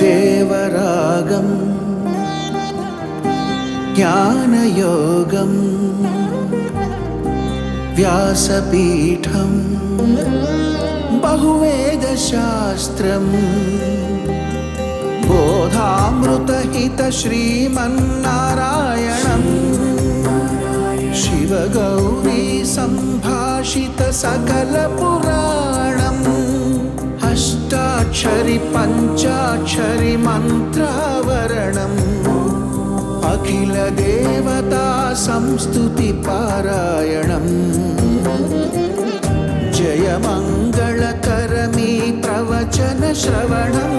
దేవరాగం జ్ఞానయోగం వ్యాసపీఠం బహువేదశాస్త్రం బోధామృతహిత శ్రీమన్నారాయణం శివగౌరీ సంభాషిత సకల పురాణం అష్టాక్షరి పంచాక్షరి మంత్రావరణం అఖిల దేవతా సంస్తుతి పారాయణం జయమంగళకరమీ ప్రవచన శ్రవణం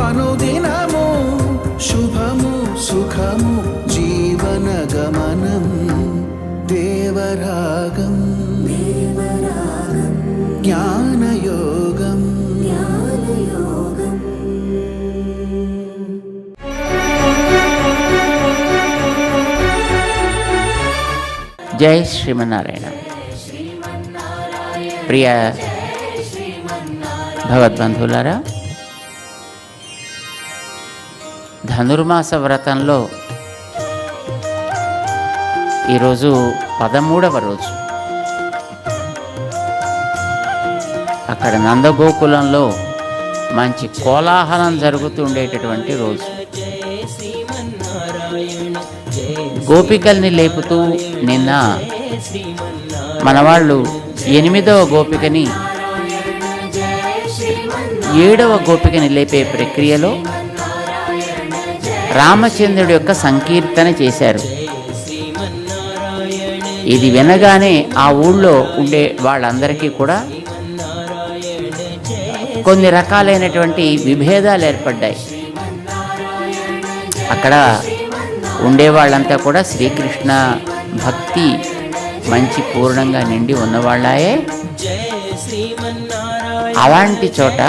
అనుదినము శుభము సుఖము జీవన గమనం దేవరాగం జ్ఞానయోగం జై శ్రీమన్నారాయణ. ప్రియ భగవద్బంధువులారా, ధనుర్మాస వ్రతంలో ఈరోజు 13వ రోజు. అక్కడ నందగోకులంలో మంచి కోలాహలం జరుగుతుండేటటువంటి రోజు. గోపికల్ని లేపుతూ నిన్న మనవాళ్ళు 8వ గోపికని 7వ గోపికని లేపే ప్రక్రియలో రామచంద్రుడి యొక్క సంకీర్తన చేశారు. ఇది వినగానే ఆ ఊళ్ళో ఉండే వాళ్ళందరికీ కూడా కొన్ని రకాలైనటువంటి విభేదాలు ఏర్పడ్డాయి. అక్కడ ఉండేవాళ్ళంతా కూడా శ్రీకృష్ణ భక్తి మంచి పూర్ణంగా నిండి ఉన్నవాళ్ళే. అలాంటి చోట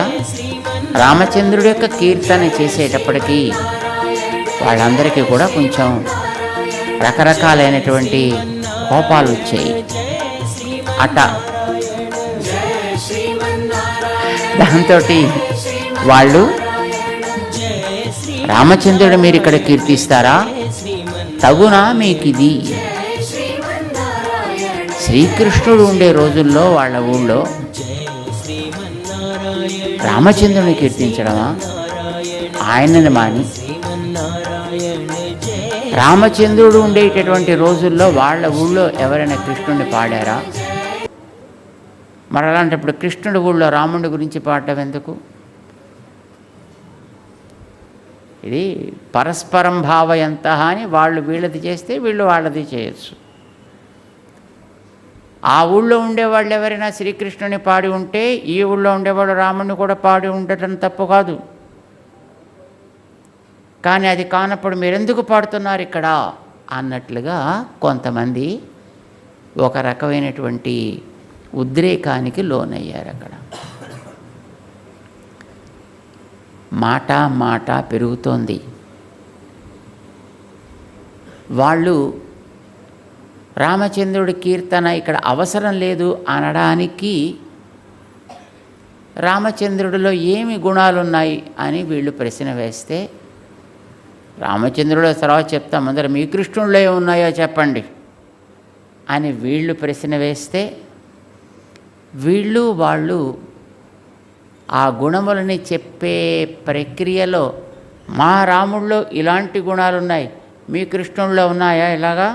రామచంద్రుడి యొక్క కీర్తన చేసేటప్పటికీ వాళ్ళందరికీ కూడా కొంచెం రకరకాలైనటువంటి కోపాలు వచ్చాయి. దాంతో వాళ్ళు, రామచంద్రుడు మీరు ఇక్కడ కీర్తిస్తారా, తగునా మీకిది? శ్రీకృష్ణుడు ఉండే రోజుల్లో వాళ్ళ ఊళ్ళో రామచంద్రుని కీర్తించడమా? ఆయనని మాని రామచంద్రుడు ఉండేటటువంటి రోజుల్లో వాళ్ళ ఊళ్ళో ఎవరైనా కృష్ణుడిని పాడారా? మరి అలాంటప్పుడు కృష్ణుడి ఊళ్ళో రాముడి గురించి పాడటం ఎందుకు? ఇది పరస్పరం భావయంత అని వాళ్ళు వీళ్ళది చేస్తే వీళ్ళు వాళ్ళది చేయొచ్చు. ఆ ఊళ్ళో ఉండేవాళ్ళు ఎవరైనా శ్రీకృష్ణుని పాడి ఉంటే ఈ ఊళ్ళో ఉండేవాళ్ళు రాముడిని కూడా పాడి ఉండటం తప్పు కాదు. కానీ అది కానప్పుడు మీరెందుకు పాడుతున్నారు ఇక్కడ అన్నట్లుగా కొంతమంది ఒక రకమైనటువంటి ఉద్రేకానికి లోనయ్యారు. అక్కడ మాట పెరుగుతోంది. వాళ్ళు రామచంద్రుడి కీర్తన ఇక్కడ అవసరం లేదు అనడానికి రామచంద్రుడిలో ఏమి గుణాలున్నాయి అని వీళ్ళు ప్రశ్న వేస్తే, రామచంద్రుడు తర్వాత చెప్తాం, ముందర మీ కృష్ణుడిలో ఏమున్నాయో చెప్పండి అని వీళ్ళు ప్రశ్న వేస్తే, వీళ్ళు వాళ్ళు ఆ గుణములని చెప్పే ప్రక్రియలో మా రాముడిలో ఇలాంటి గుణాలు ఉన్నాయి, మీ కృష్ణుడిలో ఉన్నాయా ఇలాగా?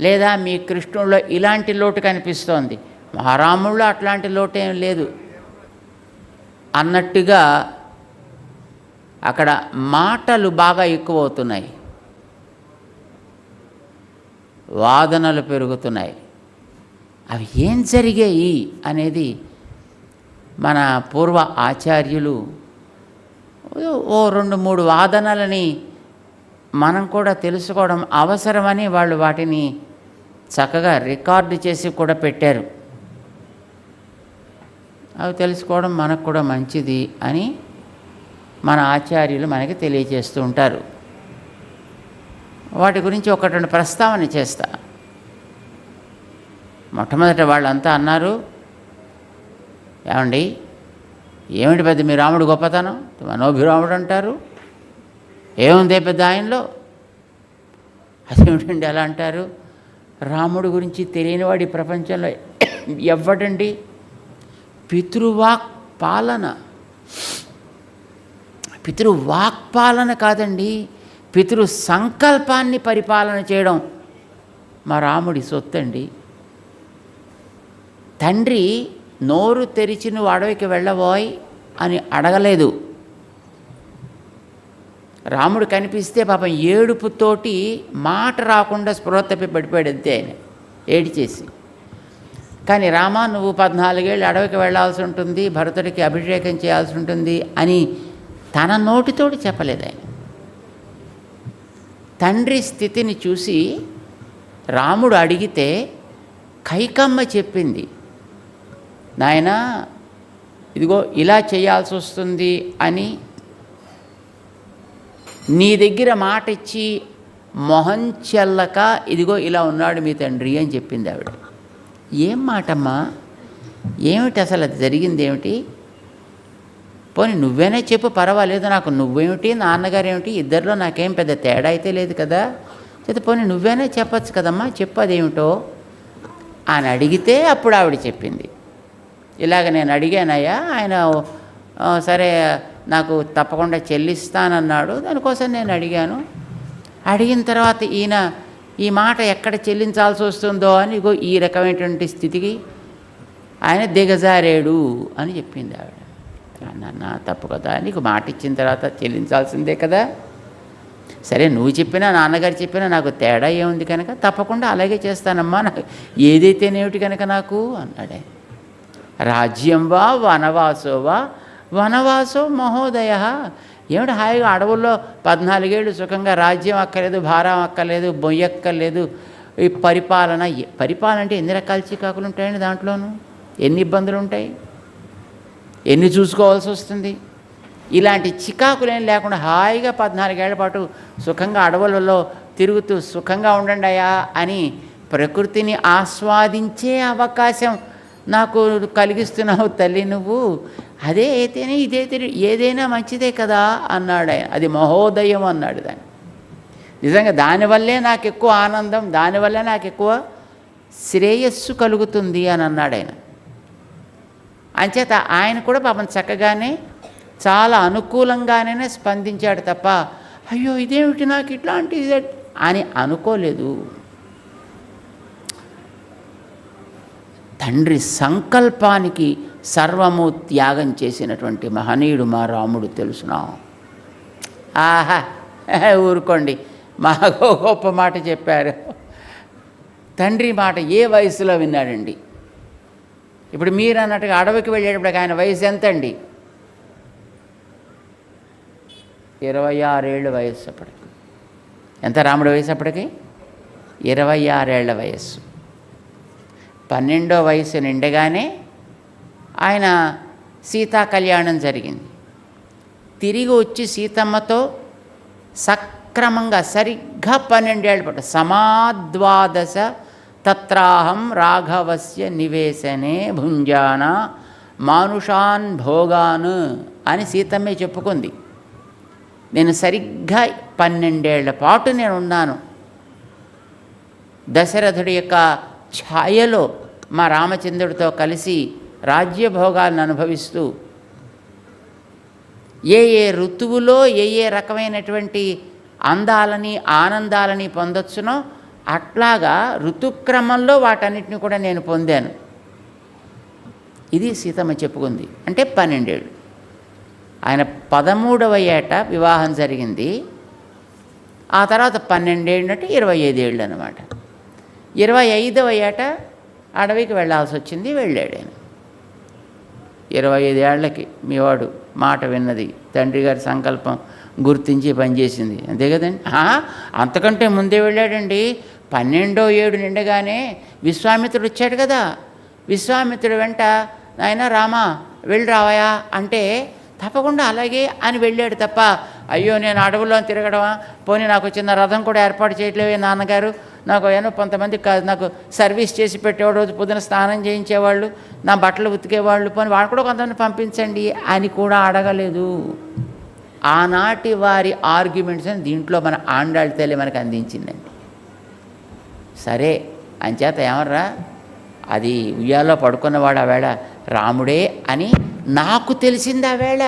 లేదా మీ కృష్ణుడిలో ఇలాంటి లోటు కనిపిస్తోంది, మా రాముడిలో అట్లాంటి లోటు ఏం లేదు అన్నట్టుగా అక్కడ మాటలు బాగా ఎక్కువవుతున్నాయి, వాదనలు పెరుగుతున్నాయి. అవి ఏం జరిగాయి అనేది మన పూర్వ ఆచార్యులు ఓ 2-3 వాదనలని మనం కూడా తెలుసుకోవడం అవసరమని వాళ్ళు వాటిని చక్కగా రికార్డు చేసి కూడా పెట్టారు. అవి తెలుసుకోవడం మనకు కూడా మంచిది అని మన ఆచార్యులు మనకి తెలియజేస్తూ ఉంటారు. వాటి గురించి 1-2 ప్రస్తావన చేస్తా. మొట్టమొదట వాళ్ళంతా అన్నారు, ఏమండి ఏమిటి పెద్ద మీ రాముడు గొప్పతనం, మనోభిరాముడు అంటారు, ఏముందే పెద్ద ఆయనలో, అదేమిటండి అలా అంటారు, రాముడి గురించి తెలియనివాడు ఈ ప్రపంచంలో ఎవ్వడండి, పితృవాక్పాలన కాదండి, పితృ సంకల్పాన్ని పరిపాలన చేయడం మా రాముడి సొత్తండి. తండ్రి నోరు తెరిచి నువ్వు అడవికి వెళ్ళబోయ్ అని అడగలేదు. రాముడు కనిపిస్తే పాపం ఏడుపుతోటి మాట రాకుండా స్పృహ తప్పి పడిపోయాడు అంతే, ఆయన ఏడిచేసి. కానీ రామా నువ్వు 14 ఏళ్ళు అడవికి వెళ్ళాల్సి ఉంటుంది, భరతుడికి అభిషేకం చేయాల్సి ఉంటుంది అని తన నోటితోటి చెప్పలేదు ఆయన. తండ్రి స్థితిని చూసి రాముడు అడిగితే కైకమ్మ చెప్పింది, నాయనా ఇదిగో ఇలా చేయాల్సి వస్తుంది అని నీ దగ్గర మాట ఇచ్చి మొహం చెల్లక ఇదిగో ఇలా ఉన్నాడు మీ తండ్రి అని చెప్పింది ఆవిడ. ఏం మాటమ్మా, ఏమిటి అసలు అది జరిగింది ఏమిటి, పోనీ నువ్వేనే చెప్పు పర్వాలేదు, నాకు నువ్వేమిటి నాన్నగారు ఏమిటి ఇద్దరిలో నాకేం పెద్ద తేడా అయితే లేదు కదా, అయితే పోనీ నువ్వేనే చెప్పచ్చు కదమ్మా, చెప్పు అదేమిటో అని అడిగితే అప్పుడు ఆవిడ చెప్పింది, ఇలాగ నేను అడిగానయ్యా, ఆయన సరే నాకు తప్పకుండా చెల్లిస్తానన్నాడు, దానికోసం నేను అడిగాను, అడిగిన తర్వాత ఈయన ఈ మాట ఎక్కడ చెల్లించాల్సి వస్తుందో అని ఇగో ఈ రకమైనటువంటి స్థితికి ఆయన దిగజారాడు అని చెప్పింది ఆవిడ. నాన్న తప్పు కదా, నీకు మాట ఇచ్చిన తర్వాత చెల్లించాల్సిందే కదా, సరే నువ్వు చెప్పినా నాన్నగారు చెప్పినా నాకు తేడా ఏముంది కనుక తప్పకుండా అలాగే చేస్తానమ్మా, నాకు ఏదైతేనేమిటి కనుక నాకు అన్నాడే. రాజ్యం వా వనవాసో వా వనవాసో మహోదయ, ఏమిటి హాయిగా అడవుల్లో 14 ఏళ్ళు సుఖంగా రాజ్యం అక్కర్లేదు, భారం అక్కర్లేదు, బొయ్యక్కర్లేదు, ఈ పరిపాలన అంటే ఎన్ని రకాల చికాకులు ఉంటాయండి, దాంట్లోనూ ఎన్ని ఇబ్బందులు ఉంటాయి, ఎన్ని చూసుకోవాల్సి వస్తుంది. ఇలాంటి చికాకులు ఏం లేకుండా హాయిగా 14 ఏళ్ల పాటు సుఖంగా అడవులలో తిరుగుతూ సుఖంగా ఉండండి అయ్యా అని ప్రకృతిని ఆస్వాదించే అవకాశం నాకు కలిగిస్తున్నావు తల్లి నువ్వు, అదే అయితేనే ఇదైతే ఏదైనా మంచిదే కదా అన్నాడు ఆయన. అది మహోదయం అన్నాడు దాన్ని. నిజంగా దానివల్లే నాకు ఎక్కువ ఆనందం, దానివల్లే నాకు ఎక్కువ శ్రేయస్సు కలుగుతుంది అని అన్నాడు ఆయన. అంచేత ఆయన కూడా పాపం చక్కగానే చాలా అనుకూలంగానే స్పందించాడు తప్ప అయ్యో ఇదేమిటి నాకు ఇట్లాంటిది అని అనుకోలేదు. తండ్రి సంకల్పానికి సర్వము త్యాగం చేసినటువంటి మహనీయుడు మా రాముడు తెలుసునా. ఆహా ఊరుకోండి, మాకు గొప్ప మాట చెప్పారు. తండ్రి మాట ఏ వయసులో విన్నాడండి. ఇప్పుడు మీరు అన్నట్టుగా అడవికి వెళ్ళేటప్పుడు ఆయన వయసు ఎంతండి, 26 ఏళ్ళ వయస్సు అప్పటికి. ఎంత రాముడి వయసు అప్పటికి? 26 ఏళ్ల వయస్సు. 12వ వయసు నిండగానే ఆయన సీతా కళ్యాణం జరిగింది. తిరిగి వచ్చి సీతమ్మతో సక్రమంగా సరిగ్గా 12 ఏళ్ళ పాటు సమాద్వాదశ తత్రాహం రాఘవస్య నివేశనే భుంజాన మానుషాన్ భోగాన్ అని సీతమ్మే చెప్పుకుంది. నేను సరిగ్గా 12 ఏళ్ల పాటు నేను ఉన్నాను. దశరథుడి యొక్క ఛాయలో మా రామచంద్రుడితో కలిసి రాజ్యభోగాలను అనుభవిస్తూ ఏ ఏ ఋతువులో ఏ ఏ రకమైనటువంటి అందాలని ఆనందాలని పొందొచ్చునో అట్లాగా ఋతుక్రమంలో వాటన్నిటిని కూడా నేను పొందాను. ఇది సీతమ్మ చెప్పుకుంది. అంటే 12 ఏళ్ళు. ఆయన 13వ ఏట వివాహం జరిగింది. ఆ తర్వాత 12 ఏళ్ళు అంటే 25 ఏళ్ళు అన్నమాట. 25వ ఏట అడవికి వెళ్ళాల్సి వచ్చింది, వెళ్ళాడు ఆయన. 25 ఏళ్లకి మీవాడు మాట విన్నది, తండ్రి గారి సంకల్పం గుర్తించి పనిచేసింది, అంతే కదండి. అంతకంటే ముందే వెళ్ళాడండి. 12వ ఏడు నిండగానే విశ్వామిత్రుడు వచ్చాడు కదా, విశ్వామిత్రుడు వెంట ఆయన రామా వెళ్ళి రావయా అంటే తప్పకుండా అలాగే అని వెళ్ళాడు తప్ప అయ్యో నేను అడవుల్లో తిరగడమా, పోనీ నాకు చిన్న రథం కూడా ఏర్పాటు చేయట్లేవే నాన్నగారు, నాకు ఏమో కొంతమంది నాకు సర్వీస్ చేసి పెట్టేవాడు, రోజు పొద్దున స్నానం చేయించేవాళ్ళు, నా బట్టలు ఉతికేవాళ్ళు, పోనీ వాళ్ళు కూడా కొంతమంది పంపించండి అని కూడా అడగలేదు. ఆనాటి వారి ఆర్గ్యుమెంట్స్ అని దీంట్లో మన ఆండాళ్ళ తల్లి మనకు అందించిందండి. సరే అంచేత ఏమర్రా, అది ఉయ్యాలో పడుకున్నవాడు ఆవేళ రాముడే అని నాకు తెలిసింది ఆవేళ.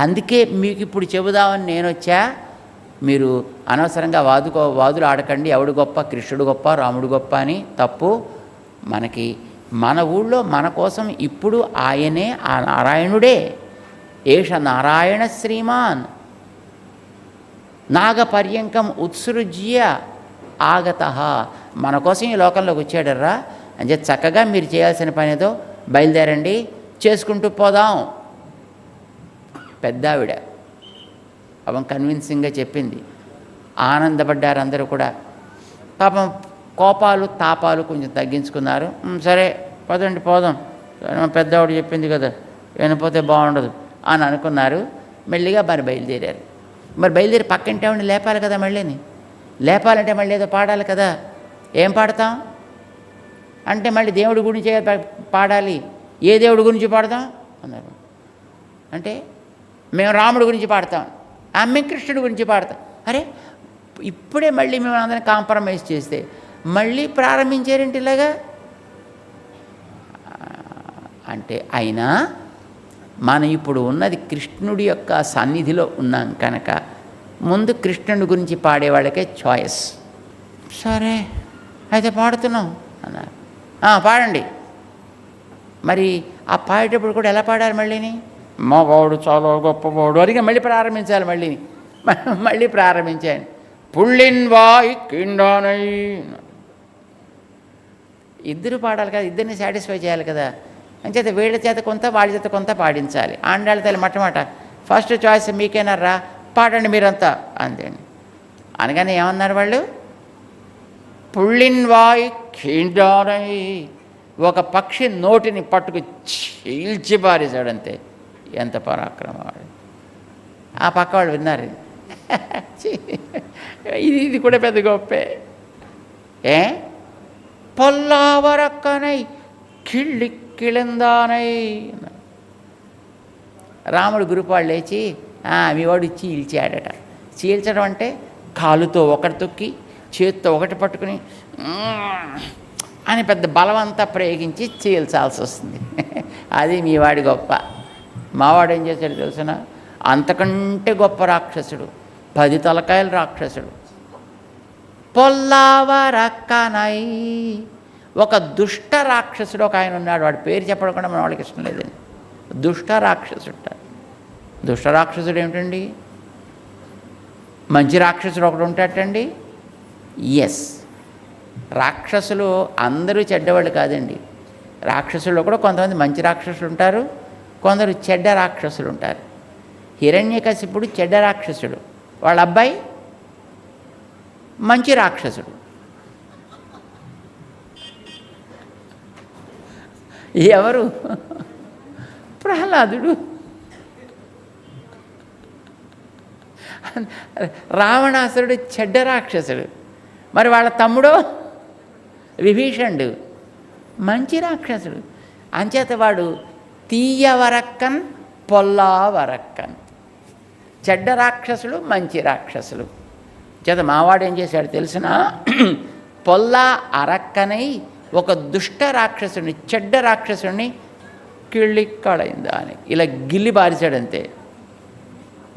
అందుకే మీకు ఇప్పుడు చెబుదామని నేను వచ్చా. మీరు అనవసరంగా వాదులు ఆడకండి, ఎవడు గొప్ప, కృష్ణుడు గొప్ప, రాముడు గొప్ప అని. తప్పు. మనకి మన ఊళ్ళో మన కోసం ఇప్పుడు ఆయనే, ఆ నారాయణుడే. ఏష నారాయణ శ్రీమాన్ నాగపర్యంకం ఉత్సృజ్య ఆగత. మన కోసం ఈ లోకంలోకి వచ్చాడర్రా అని చెప్పి చక్కగా మీరు చేయాల్సిన పని ఏదో బయలుదేరండి, చేసుకుంటూ పోదాం. పెద్దావిడ పాపం కన్విన్సింగ్గా చెప్పింది. ఆనందపడ్డారు అందరూ కూడా. పాపం కోపాలు తాపాలు కొంచెం తగ్గించుకున్నారు. సరే పదండి పోదాం, పెద్దవాడు చెప్పింది కదా, వినపోతే బాగుండదు అని అనుకున్నారు. మెల్లిగా మరి బయలుదేరారు. మరి బయలుదేరి పక్కింటి ఆవిడని లేపాలి కదా, మళ్ళీని లేపాలంటే మళ్ళీ ఏదో పాడాలి కదా. ఏం పాడతాం అంటే మళ్ళీ దేవుడి గురించి పాడాలి. ఏ దేవుడి గురించి పాడదాం అన్నారు. అంటే మేము రాముడి గురించి పాడతాం, మేము కృష్ణుడి గురించి పాడతాం. అరే ఇప్పుడే మళ్ళీ మేము అందరం కాంప్రమైజ్ చేస్తే మళ్ళీ ప్రారంభించారేంటి ఇలాగా అంటే. అయినా మనం ఇప్పుడు ఉన్నది కృష్ణుడి యొక్క సన్నిధిలో ఉన్నాం కనుక ముందు కృష్ణుడి గురించి పాడే వాళ్ళకే చాయిస్. సరే అయితే పాడుతున్నాం అన్నారు. పాడండి. మరి ఆ పాడేటప్పుడు కూడా ఎలా పాడాలి మళ్ళీని? మగవాడు చాలా గొప్పవాడు అడిగి మళ్ళీ ప్రారంభించాలి. మళ్ళీ ప్రారంభించాను. పుళ్ళిన్ వాయ్ కిండానై. ఇద్దరు పాడాలి కదా, ఇద్దరిని సాటిస్ఫై చేయాలి కదా. అంచేత వీళ్ళ చేత కొంత వాళ్ళ చేత కొంత పాడించాలి. ఆండాళ్ళ తల్లి మట్టమాట ఫస్ట్ చాయిస్ మీకేనర్రా, పాడండి మీరంతా అంతే. అనగానే ఏమన్నారు వాళ్ళు? పుళ్ళిన్ వాయ్ కిండానై. ఒక పక్షి నోటిని పట్టుకు చీల్చి పారేశాడంతే. ఎంత పరాక్రమవాడు. ఆ పక్క వాళ్ళు విన్నారు. ఇది కూడా పెద్ద గొప్పే. పొల్లావరక్కనై కిళ్ళి కిళందానై. రాముడు గురుపాళ్ళు లేచి మీ వాడు చీల్చాడట. చీల్చడం అంటే కాలుతో ఒకటి తొక్కి చేత్తో ఒకటి పట్టుకుని అని పెద్ద బలవంతా ప్రయోగించి చీల్చాల్సి వస్తుంది. అది మీ వాడి గొప్ప. మావాడు ఏం చేశాడు తెలుసిన? అంతకంటే గొప్ప రాక్షసుడు, 10 తలకాయల రాక్షసుడు. పొల్లావరక్కనై. ఒక దుష్ట రాక్షసుడు ఒక ఆయన ఉన్నాడు. వాడి పేరు చెప్పకుండా మన వాళ్ళకి ఇష్టం లేదండి. దుష్ట రాక్షసుడు. దుష్ట రాక్షసుడు ఏమిటండి? మంచి రాక్షసుడు ఒకడు ఉంటాటండి. ఎస్, రాక్షసులు అందరూ చెడ్డవాళ్ళు కాదండి. రాక్షసుల్లో కూడా కొంతమంది మంచి రాక్షసులు ఉంటారు, కొందరు చెడ్డ రాక్షసులు ఉంటారు. హిరణ్యకశిపుడు చెడ్డ రాక్షసుడు, వాళ్ళ అబ్బాయి మంచి రాక్షసుడు. ఎవరు? ప్రహ్లాదుడు. రావణాసురుడు చెడ్డ రాక్షసుడు. మరి వాళ్ళ తమ్ముడు విభీషణుడు మంచి రాక్షసుడు. అంచేత వాడు తీయవరక్కన్ పొల్లావరక్కన్. చెడ్డ రాక్షసులు మంచి రాక్షసులు. చేత మావాడు ఏం చేశాడు తెలిసిన? పొల్లా అరక్కనై ఒక దుష్ట రాక్షసుని, చెడ్డ రాక్షసుని కిళ్ళిక్కడైందా అని ఇలా గిల్లి పారేశాడంతే.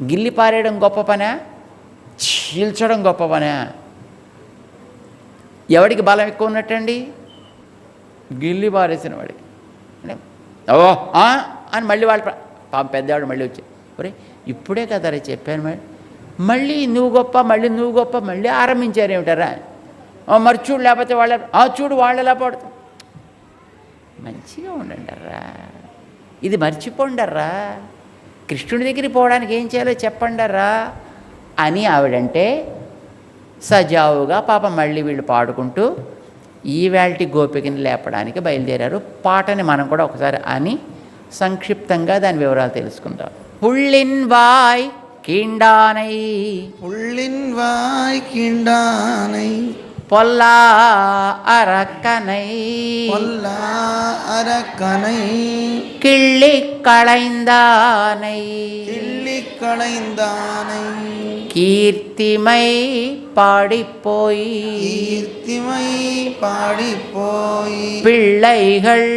గిల్లి పారేయడం గొప్ప పనా, చీల్చడం గొప్ప పనా? ఎవడికి బలం ఎక్కువ ఉన్నట్టండి? గిల్లి పారేసిన వాడికి. అని మళ్ళీ వాళ్ళు పెద్దవాడు మళ్ళీ వచ్చి, ఒరే ఇప్పుడే కదా రే చెప్పాను, మళ్ళీ నువ్వు గొప్ప, మళ్ళీ నువ్వు గొప్ప, మళ్ళీ ఆరంభించారు ఏమిటారా? మరి చూడు, లేకపోతే వాళ్ళ చూడు వాళ్ళు ఎలా పడుతుంది. మంచిగా ఉండండిర్రా, ఇది మర్చిపోండర్రా, కృష్ణుడి దగ్గరికి పోవడానికి ఏం చేయాలో చెప్పండర్రా అని ఆవిడంటే సజావుగా పాపం మళ్ళీ వీళ్ళు పాడుకుంటూ ఈవేళటి గోపికని లేపడానికి బయలుదేరారు. పాటని మనం కూడా ఒకసారి అని సంక్షిప్తంగా దాని వివరాలు తెలుసుకుందాం. పుళ్ళిన్ వాయ్ கீண்டானை புள்ளின்வாய் கிண்டானை பொல்லா அரக்கனை பொல்லா அரக்கனை கிள்ளி களைந்தானை கிள்ளிக் களைந்தானை கீர்த்திமை பாடிப்போய் கீர்த்திமை பாடிப்போய் பிள்ளைகள்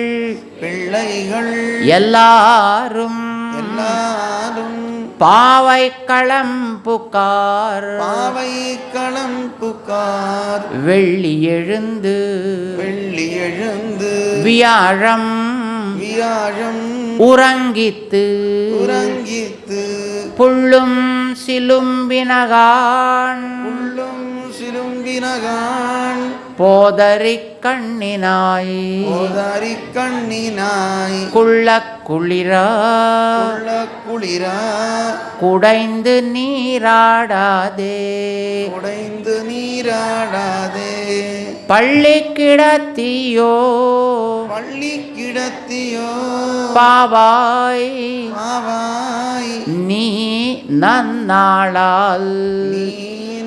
பிள்ளைகள் எல்லாரும் எல்லாரும் பாவை களம் புக்கார் பாவை களம் புக்கார் வெள்ளி எழுந்து வெள்ளி எழுந்து வியாழம் வியாழம் உறங்கித்து உறங்கித்து புள்ளும் சிலும்பினகான் உள்ளும் சிலும்பினகான் போதரிக் கண்ணினாய் ஓதாரி கண்ணினாய் குள்ள குளிரா உள்ள குளிரா குடைந்து நீராடாதே உடைந்து நீராடாதே பள்ளி கிடத்தியோ பள்ளி கிடத்தியோ பாவாய் பாவாய் நீ நன்னாளால் நீ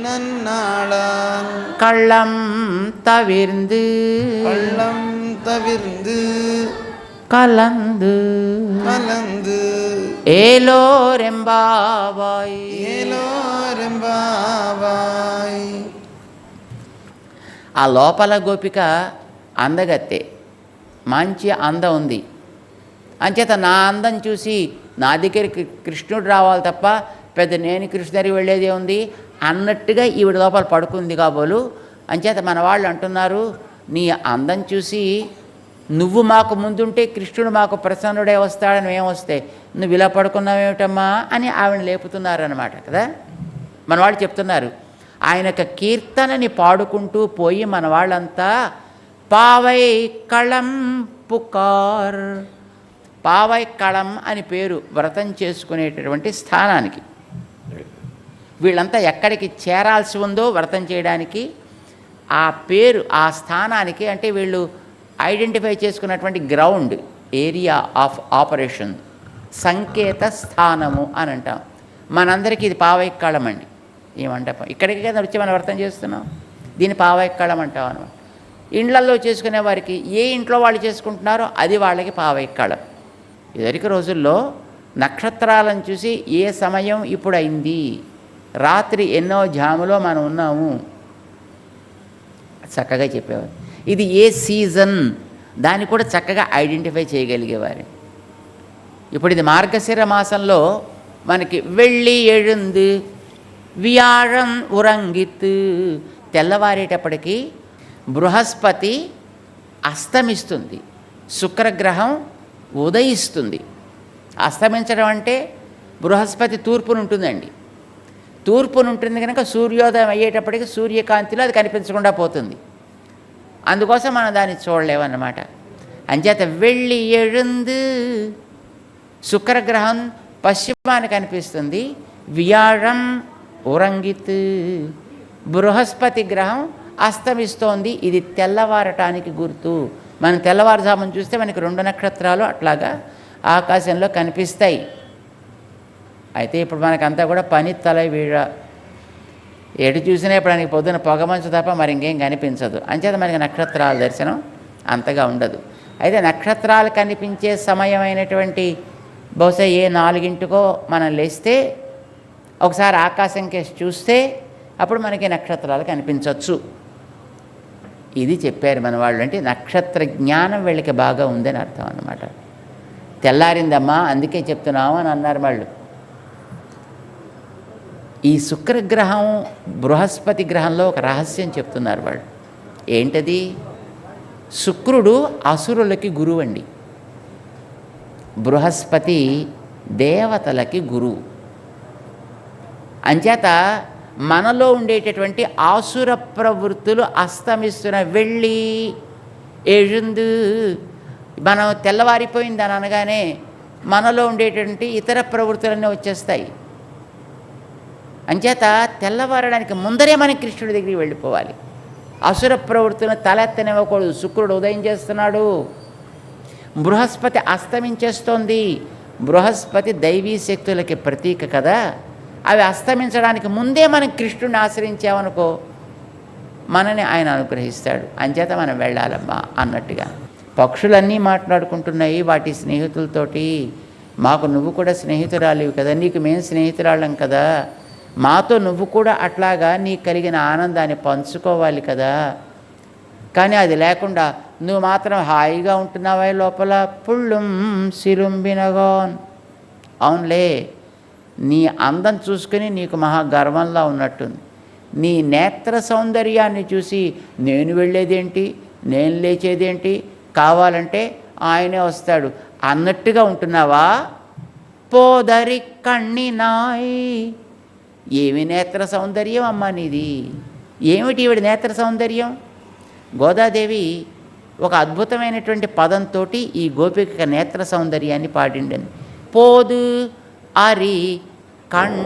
நன்னாளான் கள்ளம் தவிர்ந்து கள்ளம் தவிர்ந்து கலந்து கலந்து ఏలోరెంబావాయ్ ఏలోరెంబావాయ్. ఆ లోపల గోపిక అందగత్తే, మంచి అందం ఉంది. అంచేత నా అందం చూసి నా దగ్గరికి కృష్ణుడు రావాలి తప్ప పెద్ద నేను కృష్ణుడి దగ్గరికి వెళ్ళేదే ఉంది అన్నట్టుగా ఈవిడ లోపల పడుకుంది కాబోలు. అంచేత మన వాళ్ళు అంటున్నారు, నీ అందం చూసి నువ్వు మాకు ముందుంటే కృష్ణుడు మాకు ప్రసన్నుడే వస్తాడని మేము వస్తే నువ్వు ఇలా పడుకున్నావేమిటమ్మా అని ఆవిడ లేపుతున్నారన్నమాట కదా. మన వాళ్ళు చెప్తున్నారు, ఆయన యొక్క కీర్తనని పాడుకుంటూ పోయి మన వాళ్ళంతా పావై కళం పుకార్, పావై కళం అని పేరు వ్రతం చేసుకునేటటువంటి స్థానానికి వీళ్ళంతా ఎక్కడికి చేరాల్సి ఉందో వ్రతం చేయడానికి ఆ పేరు ఆ స్థానానికి, అంటే వీళ్ళు ఐడెంటిఫై చేసుకున్నటువంటి గ్రౌండ్ ఏరియా ఆఫ్ ఆపరేషన్, సంకేత స్థానము అని అంటాం. మనందరికీ ఇది పావైక్కళం అండి. ఈ మంటపం ఇక్కడికి కదా వచ్చి మనం వ్రతం చేస్తున్నాం, దీన్ని పావైక్కళం అంటాం అనమాట. ఇండ్లల్లో చేసుకునే వారికి ఏ ఇంట్లో వాళ్ళు చేసుకుంటున్నారో అది వాళ్ళకి పావైక్కళం. ఇదివరకు రోజుల్లో నక్షత్రాలను చూసి ఏ సమయం ఇప్పుడు అయింది, రాత్రి ఎన్నో జాములో మనం ఉన్నాము చక్కగా చెప్పేవారు. ఇది ఏ సీజన్ దాన్ని కూడా చక్కగా ఐడెంటిఫై చేయగలిగేవారు. ఇప్పుడు ఇది మార్గశిర మాసంలో మనకి వెళ్ళి ఎഴുந்து వియాళం ఉరంగిత్, తెల్లవారేటప్పటికి బృహస్పతి అస్తమిస్తుంది, శుక్రగ్రహం ఉదయిస్తుంది. అస్తమించడం అంటే బృహస్పతి తూర్పునుంటుందండి, తూర్పునుంటుంది కనుక సూర్యోదయం అయ్యేటప్పటికి సూర్యకాంతిలో అది కనిపించకుండా పోతుంది. అందుకోసం మనం దాన్ని చూడలేమన్నమాట. అంచేత వెళ్ళి ఎഴുந்து శుక్రగ్రహం పశ్చిమాన్ని కనిపిస్తుంది, వియాళం ఉరంగిత్ బృహస్పతి గ్రహం అస్తమిస్తోంది. ఇది తెల్లవారటానికి గుర్తు. మనం తెల్లవారుజామున చూస్తే మనకి 2 నక్షత్రాలు అట్లాగా ఆకాశంలో కనిపిస్తాయి. అయితే ఇప్పుడు మనకంతా కూడా పని తల వీడ, ఎటు చూసినా ఇప్పుడు మనకి పొద్దున పొగమంచు తప్ప మరి ఇంకేం కనిపించదు. అంచేత మనకి నక్షత్రాల దర్శనం అంతగా ఉండదు. అయితే నక్షత్రాలు కనిపించే సమయమైనటువంటి బహుశా ఏ 4 మనం లేస్తే ఒకసారి ఆకాశం కేసి చూస్తే అప్పుడు మనకి నక్షత్రాలు కనిపించవచ్చు. ఇది చెప్పారు మన వాళ్ళు. అంటే నక్షత్ర జ్ఞానం వీళ్ళకి బాగా ఉందని అర్థం అన్నమాట. తెల్లారిందమ్మా అందుకే చెప్తున్నాము అని అన్నారు వాళ్ళు. ఈ శుక్రగ్రహం బృహస్పతి గ్రహంలో ఒక రహస్యం చెప్తున్నారు వాళ్ళు. ఏంటది? శుక్రుడు అసురులకి గురువు అండి, బృహస్పతి దేవతలకి గురువు. అంచేత మనలో ఉండేటటువంటి ఆసుర ప్రవృత్తులు అస్తమిస్తున్న వెళ్ళి ఎഴുந்து, మనం తెల్లవారిపోయిందని అనగానే మనలో ఉండేటువంటి ఇతర ప్రవృత్తులన్నీ వచ్చేస్తాయి. అంచేత తెల్లవారడానికి ముందరే మనం కృష్ణుడి దగ్గరికి వెళ్ళిపోవాలి. అసుర ప్రవృత్తులను తలెత్తనివ్వకూడదు. శుక్రుడు ఉదయం చేస్తున్నాడు, బృహస్పతి అస్తమించేస్తోంది. బృహస్పతి దైవీ శక్తులకి ప్రతీక కదా. అవి అస్తమించడానికి ముందే మనం కృష్ణుడిని ఆశ్రయించామనుకో మనని ఆయన అనుగ్రహిస్తాడు. అంచేత మనం వెళ్ళాలమ్మా అన్నట్టుగా. పక్షులన్నీ మాట్లాడుకుంటున్నాయి వాటి స్నేహితులతోటి, మాకు నువ్వు కూడా స్నేహితురాలివి కదా, నీకు మేము స్నేహితురాళ్ళం కదా, మాతో నువ్వు కూడా అట్లాగా నీకు కలిగిన ఆనందాన్ని పంచుకోవాలి కదా. కానీ అది లేకుండా నువ్వు మాత్రం హాయిగా ఉంటున్నావా లోపల. పుళ్ళుం సిలుంబినగాన్. అవునులే, నీ అందం చూసుకుని నీకు మహా గర్వంలా ఉన్నట్టుంది. నీ నేత్ర సౌందర్యాన్ని చూసి నేను వెళ్ళేదేంటి, నేను లేచేదేంటి, కావాలంటే ఆయనే వస్తాడు అన్నట్టుగా ఉంటున్నావా. పోదరి కణ్ణినాయ్. ఏమి నేత్ర సౌందర్యం అమ్మా నీది, ఏమిటి ఈవిడ నేత్ర సౌందర్యం. గోదాదేవి ఒక అద్భుతమైనటువంటి పదంతో ఈ గోపిక నేత్ర సౌందర్యాన్ని పాడిండని. పోదు అరి కణ్.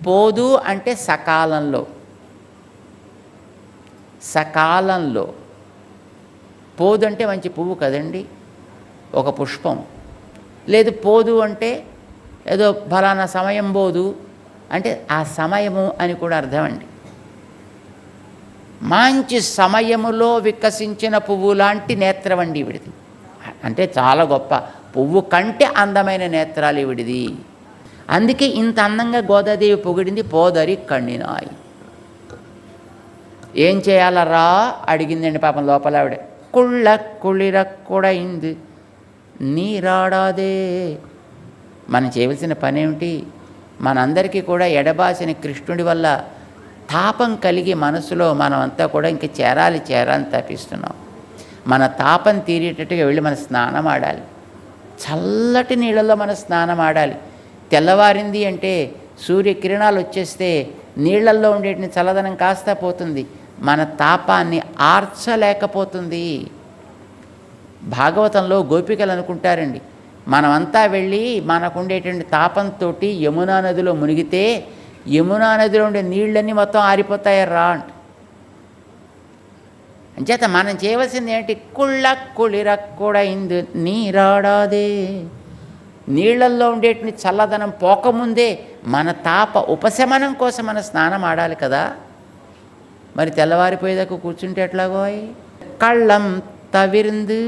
పోదు అంటే సకాలంలో, సకాలంలో. పోదు అంటే మంచి పువ్వు కదండి, ఒక పుష్పం. లేదు పోదు అంటే ఏదో ఫలానా సమయం పోదు అంటే ఆ సమయము అని కూడా అర్థం అండి. మంచి సమయములో వికసించిన పువ్వు లాంటి నేత్రం అండి ఈవిడిది. అంటే చాలా గొప్ప పువ్వు కంటే అందమైన నేత్రాలు ఈవిడిది. అందుకే ఇంత అందంగా గోదాదేవి పొగిడింది. పోదరి కణ్ణినాయి. ఏం చేయాలరా అడిగిందండి పాపం లోపల ఆవిడ. కుళ్ళ కుళిర కుడైంది నీరాడాదే. మనం చేయవలసిన పని ఏమిటి? మనందరికీ కూడా ఎడబాసిన కృష్ణుడి వల్ల తాపం కలిగి మనసులో మనమంతా కూడా ఇంక చేరాలని తప్పిస్తున్నాం. మన తాపం తీరేటట్టుగా వెళ్ళి మన స్నానం ఆడాలి. చల్లటి నీళ్ళల్లో మన స్నానం ఆడాలి. తెల్లవారింది అంటే సూర్యకిరణాలు వచ్చేస్తే నీళ్లల్లో ఉండేటిని చల్లదనం కాస్త పోతుంది, మన తాపాన్ని ఆర్చలేకపోతుంది. భాగవతంలో గోపికలు అనుకుంటారండి, మనమంతా వెళ్ళి మనకుండేటువంటి తాపంతో యమునా నదిలో మునిగితే యమునా నదిలో ఉండే నీళ్ళన్నీ మొత్తం ఆరిపోతాయరా అంట. అంచేత మనం చేయవలసింది ఏంటి? కుళ్ళ కుళిర కుడైంది నీరాడాదే. నీళ్లల్లో ఉండేటిని చల్లదనం పోకముందే మన తాప ఉపశమనం కోసం మన స్నానం ఆడాలి కదా. మరి తెల్లవారిపోయేదాకా కూర్చుంటే ఎట్లాగో. కళ్ళం తవిరిందు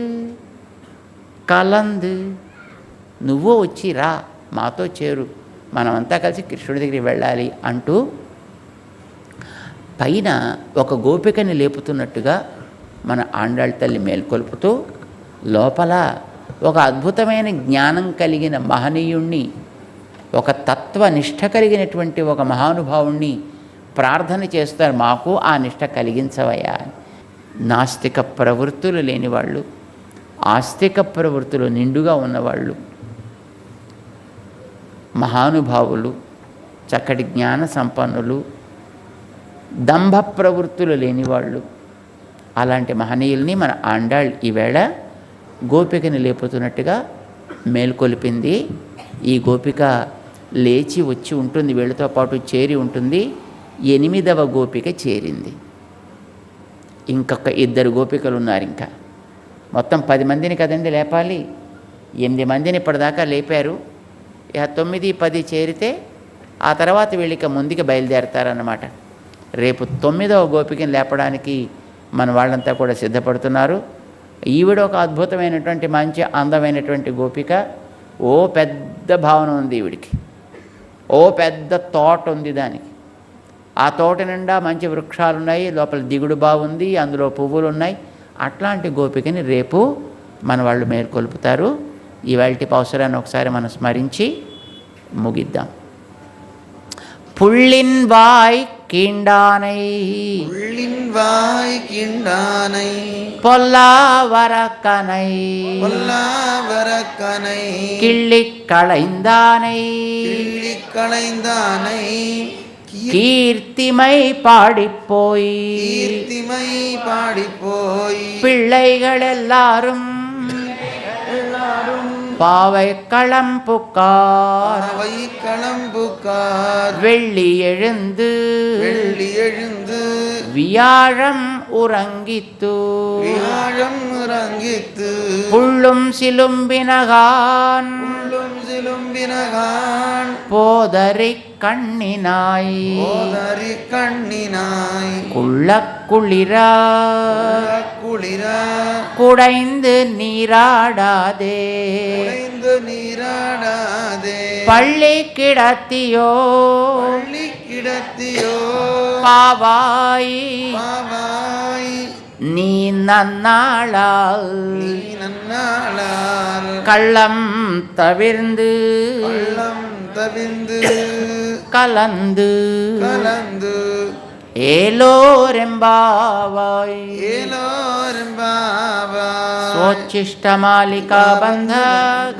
కలందు. నువ్వు వచ్చి రా, మాతో చేరు, మనమంతా కలిసి కృష్ణుడి దగ్గరికి వెళ్ళాలి అంటూ పైన ఒక గోపికని లేపుతున్నట్టుగా మన ఆండాళ్ళ తల్లి మేల్కొల్పుతూ లోపల ఒక అద్భుతమైన జ్ఞానం కలిగిన మహనీయుణ్ణి, ఒక తత్వనిష్ట కలిగినటువంటి ఒక మహానుభావుణ్ణి ప్రార్థన చేస్తారు. మాకు ఆ నిష్ట కలిగించవయ్యా. నాస్తిక ప్రవృత్తులు లేనివాళ్ళు, ఆస్తిక ప్రవృత్తులు నిండుగా ఉన్నవాళ్ళు, మహానుభావులు, చక్కటి జ్ఞాన సంపన్నులు, దంభ ప్రవృత్తులు లేనివాళ్ళు, అలాంటి మహనీయుల్ని మన ఆండాళ్ ఈవేళ గోపికని లేపుతున్నట్టుగా మేల్కొలిపింది. ఈ గోపిక లేచి వచ్చి ఉంటుంది, వీళ్ళతో పాటు చేరి ఉంటుంది. 8వ గోపిక చేరింది. ఇంకొక 2 గోపికలు ఉన్నారు. ఇంకా మొత్తం 10 మందిని కదండి లేపాలి. 8 మందిని ఇప్పటిదాకా లేపారు. ఇక 9, 10 చేరితే ఆ తర్వాత వీళ్ళకి ముందుకు బయలుదేరతారన్నమాట. రేపు 9వ గోపికని లేపడానికి మన వాళ్ళంతా కూడా సిద్ధపడుతున్నారు. ఈవిడ ఒక అద్భుతమైనటువంటి మంచి అందమైనటువంటి గోపిక. ఓ పెద్ద భావన ఉంది ఈవిడికి, ఓ పెద్ద తోట ఉంది దానికి. ఆ తోట నిండా మంచి వృక్షాలు ఉన్నాయి, లోపల దిగుడు బాగుంది, అందులో పువ్వులు ఉన్నాయి. అట్లాంటి గోపికని రేపు మన వాళ్ళు మేల్కొల్పుతారు. ఇవాల్టి అవసరాన్ని ఒకసారి మనం స్మరించి ముగిద్దాం. పుళ్ళిన్ వాయ్ కీండానై உள்ளின் வாய் கிண்டானை பொல்லாவரக்கனை பொல்லாவரக்கனை கிள்ளிக் களைந்தானை கிள்ளிக் களைந்தானை கீர்த்திமை பாடிப்போய் கீர்த்திமை பாடிப்போய் பிள்ளைகள் எல்லாரும் பாவை களம்புக்கார் அவை களம்புக்கார் வெள்ளி எழுந்து வெள்ளி எழுந்து வியாழம் உறங்கித்து வியாழம் உறங்கித்து புள்ளும் சிலும்பினகான் உள்ளும் சிலும்பினகான் போதரி கண்ணினாய் போதரி கண்ணினாய் குளிரா குளிரா குடைந்து நீராடாதே குடைந்து நீராடாதே பள்ளி கிடத்தியோ பள்ளி கிடத்தியோ பாவாய் பாவாய் நீ நன்னாளால் நீ நன்னாளால் கள்ளம் தவிர்ந்து பள்ளம் தவிர்ந்து கலந்து கலந்து ஏலோரெம்பாவாய் ஏலோரெம்பாவாய் स्वोच्छिष्टमालिका बंध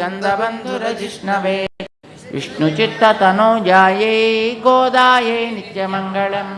गंधबंधुरजिष्णवे विष्णुचित्ततनोजाये गोदाये नित्यमङ्गलम्